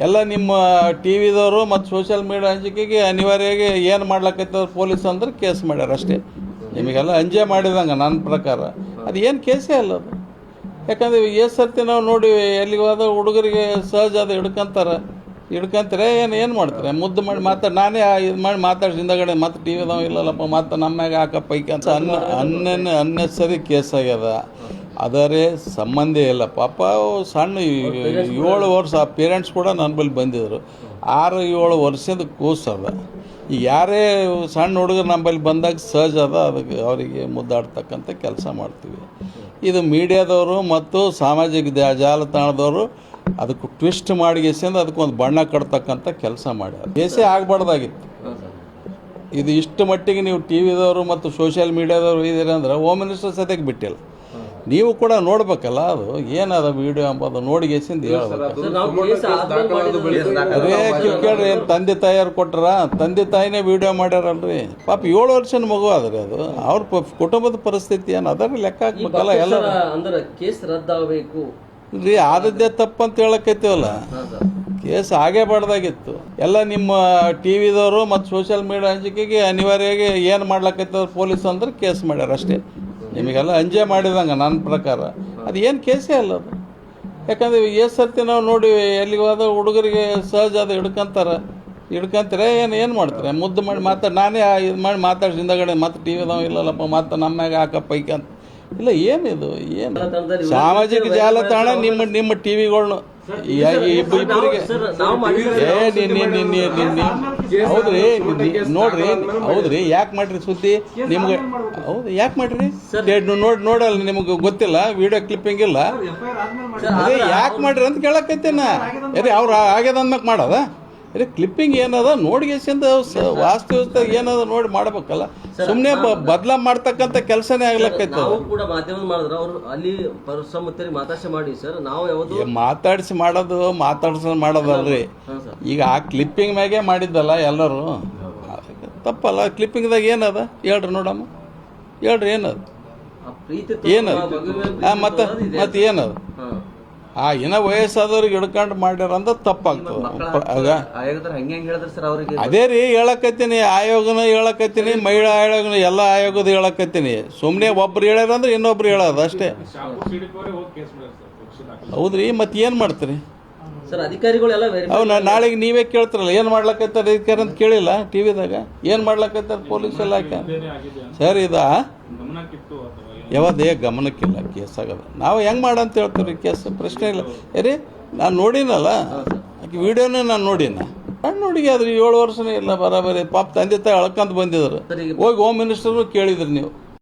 ಎಲ್ಲ ನಿಮ್ಮ ಟಿ ವಿದವರು ಮತ್ತು ಸೋಷಿಯಲ್ ಮೀಡಿಯಾ ಹಂಚಿಕೆಗೆ ಅನಿವಾರ್ಯವಾಗಿ ಏನು ಮಾಡ್ಲಕ್ಕೈತದ ಪೊಲೀಸ್ ಅಂದ್ರೆ ಕೇಸ್ ಮಾಡ್ಯಾರ ಅಷ್ಟೇ. ನಿಮಗೆಲ್ಲ ಅಂಜೆ ಮಾಡಿದಂಗೆ ನನ್ನ ಪ್ರಕಾರ ಅದು ಏನು ಕೇಸೇ ಅಲ್ಲ ಅದು. ಯಾಕಂದರೆ ಎಷ್ಟು ಸರ್ತಿ ನಾವು ನೋಡಿ ಎಲ್ಲಿಗೆ ಹೋದ ಹುಡುಗರಿಗೆ ಸಹಜ ಅದು ಹಿಡ್ಕೊಂತಾರೆ ಏನು ಮಾಡ್ತಾರೆ ಮುದ್ದು ಮಾಡಿ ನಾನೇ ಇದು ಮಾಡಿ ಮಾತಾಡ್ಸಿ ಹಿಂದಗಡೆ ಮತ್ತೆ ಟಿ ವಿದವ ಇಲ್ಲಲ್ಲಪ್ಪ ಮತ್ತೆ ನಮ್ಮಾಗ ಹಾಕಪ್ಪ ಐಕೆ ಅಂತ ಅನ್ನೆಸರಿ ಕೇಸ್ ಆಗ್ಯದ. ಅದರೇ ಸಂಬಂಧ ಇಲ್ಲ. ಪಾಪ ಸಣ್ಣ 7 ವರ್ಷ ಆ ಪೇರೆಂಟ್ಸ್ ಕೂಡ ನನ್ನ ಬಳಿ ಬಂದಿದ್ದರು. 6-7 ವರ್ಷದ ಕೂಸದ. ಈಗ ಯಾರೇ ಸಣ್ಣ ಹುಡುಗರು ನಮ್ಮ ಬಳಿ ಬಂದಾಗ ಸಹಜ ಅದ ಅದಕ್ಕೆ ಅವರಿಗೆ ಮುದ್ದಾಡ್ತಕ್ಕಂಥ ಕೆಲಸ ಮಾಡ್ತೀವಿ. ಇದು ಮೀಡಿಯಾದವರು ಮತ್ತು ಸಾಮಾಜಿಕ ಜಾಲತಾಣದವರು ಅದಕ್ಕೆ ಟ್ವಿಸ್ಟ್ ಮಾಡಿಗೆಸಿಂದ ಅದಕ್ಕೊಂದು ಬಣ್ಣ ಕಟ್ತಕ್ಕಂಥ ಕೆಲಸ ಮಾಡ್ಯಾರ. ಕೇಸೇ ಆಗಬಾರ್ದಾಗಿತ್ತು ಇದು. ಇಷ್ಟು ಮಟ್ಟಿಗೆ ನೀವು ಟಿ ವಿದವರು ಮತ್ತು ಸೋಷಿಯಲ್ ಮೀಡಿಯಾದವರು ಇದ್ದೀರಿ ಅಂದ್ರೆ ಹೋಮ್ ಮಿನಿಸ್ಟರ್ ಸದ್ಯಕ್ಕೆ ಬಿಟ್ಟಿಲ್ಲ. ನೀವು ಕೂಡ ನೋಡ್ಬೇಕಲ್ಲ ಅದು ಏನದ ವಿಡಿಯೋ ಅಂಬೋದು ನೋಡಿಗೆಸಿಂದ ಹೇಳ್ಬೇಕು. ಅದೇ ಕೇಳ್ರಿ ತಂದೆ ತಾಯಿಯವ್ರು ಕೊಟ್ಟಾರ, ತಂದೆ ತಾಯಿನೇ ವಿಡಿಯೋ ಮಾಡ್ಯಾರಲ್ರಿ. ಪಾಪ 7 ವರ್ಷದ ಮಗು ಅದ್ರಿ ಅದು. ಅವ್ರ ಕುಟುಂಬದ ಪರಿಸ್ಥಿತಿ ಏನು ಅದರ ಲೆಕ್ಕ ಹಾಕ್ಬೇಕಲ್ಲ. ಎಲ್ಲ ರೀ ಆದದ್ದೇ ತಪ್ಪಂತ ಹೇಳಕ್ಕೈತೀವಲ್ಲ, ಕೇಸ್ ಆಗೇಬಾರ್ದಾಗಿತ್ತು. ಎಲ್ಲ ನಿಮ್ಮ ಟಿ ವಿದವರು ಮತ್ತು ಸೋಷಿಯಲ್ ಮೀಡಿಯಾ ಹಂಚಿಕೆಗೆ ಅನಿವಾರ್ಯವಾಗಿ ಏನು ಮಾಡ್ಲಕ್ಕೈತದ ಪೊಲೀಸ್ ಅಂದ್ರೆ ಕೇಸ್ ಮಾಡ್ಯಾರ ಅಷ್ಟೇ. ನಿಮಗೆಲ್ಲ ಅಂಜೆ ಮಾಡಿದಂಗೆ ನನ್ನ ಪ್ರಕಾರ ಅದು ಏನು ಕೇಸೇ ಅಲ್ಲ ಅದು. ಯಾಕಂದರೆ ಎಷ್ಟು ಸರ್ತಿ ನಾವು ನೋಡಿ ಎಲ್ಲಿಗೆ ಹೋದ ಹುಡುಗರಿಗೆ ಸಹಜ ಅದು ಹಿಡ್ಕೊಂತಾರೆ ಏನು ಮಾಡ್ತಾರೆ ಮುದ್ದು ಮಾಡಿ ನಾನೇ ಇದು ಮಾಡಿ ಮಾತಾಡ್ಸಿ ಹಿಂದಗಡೆ ಮತ್ತೆ ಟಿ ವಿದವ ಇಲ್ಲಲ್ಲಪ್ಪ ಮತ್ತೆ ನಮ್ಮಾಗ ಹಾಕಪ್ಪ ಐಕೆ ಅಂತ ಇಲ್ಲ. ಏನಿದು ಏನು ಸಾಮಾಜಿಕ ಜಾಲತಾಣ ನಿಮ್ಮ ಟಿ ವಿಗಳ್ನು ಇಬ್ಬರಿಗೆ ಹೌದ್ರಿ ನೋಡ್ರಿ. ಹೌದ್ರಿ ಯಾಕೆ ಮಾಡ್ರಿ ಸುದ್ದಿ ನಿಮ್ಗೆ? ಹೌದು ಯಾಕೆ ಮಾಡ್ರಿ ನೋಡಲ್ಲ ನಿಮ್ಗೆ ಗೊತ್ತಿಲ್ಲ, ವಿಡಿಯೋ ಕ್ಲಿಪ್ಪಿಂಗ್ ಇಲ್ಲ. ಅದೇ ಯಾಕೆ ಮಾಡ್ರಿ ಅಂತ ಕೇಳಕ್ಕೈತೇನ? ಅವ್ರು ಆಗ್ಯದ ಅಂದ್ಮೇಲೆ ಮಾಡೋದ? ಕ್ಲಿಪ್ಪಿಂಗ್ ಏನದ ನೋಡಿಗೆಸಿಂದ ವಾಸ್ತವಿಕತೆ ಏನದ ನೋಡಿ ಮಾಡ್ಬೇಕಲ್ಲ. ಸುಮ್ಮನೆ ಬದಲಾ ಮಾಡ್ತಕ್ಕಂಥ ಕೆಲಸನೇ ಆಗ್ಲಕ್ಕೈತೆ. ಮಾತಾಡಿಸಿ ಮಾಡೋದಲ್ರಿ. ಈಗ ಆ ಕ್ಲಿಪ್ಪಿಂಗ್ ಮ್ಯಾಗೆ ಮಾಡಿದ್ದಲ್ಲ ಎಲ್ಲರೂ, ತಪ್ಪಲ್ಲ. ಕ್ಲಿಪ್ಪಿಂಗ್ದಾಗ ಏನದ ಹೇಳ್ರಿ ನೋಡಮ್ಮ, ಹೇಳ್ರಿ ಏನದ ಮತ್ತೆ ಏನದ ಏನೋ ವಯಸ್ಸಾದವ್ರಿಗೆ ಹಿಡ್ಕೊಂಡು ಮಾಡ್ಯಾರ ಅಂದ್ರೆ ತಪ್ಪಾಗ್ತದೆ. ಅದೇ ರೀ ಹೇಳಕತ್ತೀನಿ, ಆಯೋಗನ ಹೇಳಕತ್ತೀನಿ, ಮಹಿಳಾ ಆಯೋಗನ ಎಲ್ಲ ಆಯೋಗದ ಹೇಳಕತ್ತೀನಿ. ಸುಮ್ಮನೆ ಒಬ್ರು ಹೇಳ್ಯಾರ ಅಂದ್ರೆ ಇನ್ನೊಬ್ರು ಹೇಳೋದು ಅಷ್ಟೇ. ಹೌದ್ರಿ ಮತ್ತೆ ಏನು ಮಾಡ್ತೀರಿ? ನಾಳೆಗೆ ನೀವೇ ಕೇಳ್ತಾರಲ್ಲ ಏನು ಮಾಡ್ಲಕತ್ತಾರ ಅಧಿಕಾರಿ ಅಂತ ಕೇಳಿಲ್ಲ ಟಿ ವಿದಾಗ? ಏನು ಮಾಡ್ಲಕತ್ತಾರ ಪೊಲೀಸ್ ಇಲಾಖೆ? ಸರ್ ಇದಾ ಯಾವುದೇ ಗಮನಕ್ಕಿಲ್ಲ, ಕೇಸ್ ಆಗೋದು. ನಾವು ಹೆಂಗೆ ಮಾಡಂತ ಹೇಳ್ತೀವಿ ಕೇಸ್? ಪ್ರಶ್ನೆ ಇಲ್ಲ. ನಾನು ನೋಡಿನಲ್ಲ ಆಕೆ ವಿಡಿಯೋನೇ, ನಾನು ನೋಡಿಗೆ ಆದ್ರೆ 7 ವರ್ಷನೇ ಇಲ್ಲ ಬರಾಬರಿ. ಪಾಪ ತಂದೆ ತಾಯಿ ಅಳ್ಕೊಂತ ಬಂದಿದ್ರು. ಹೋಗಿ ಹೋಮ್ ಮಿನಿಸ್ಟರ್ನು ಕೇಳಿದ್ರಿ ನೀವು.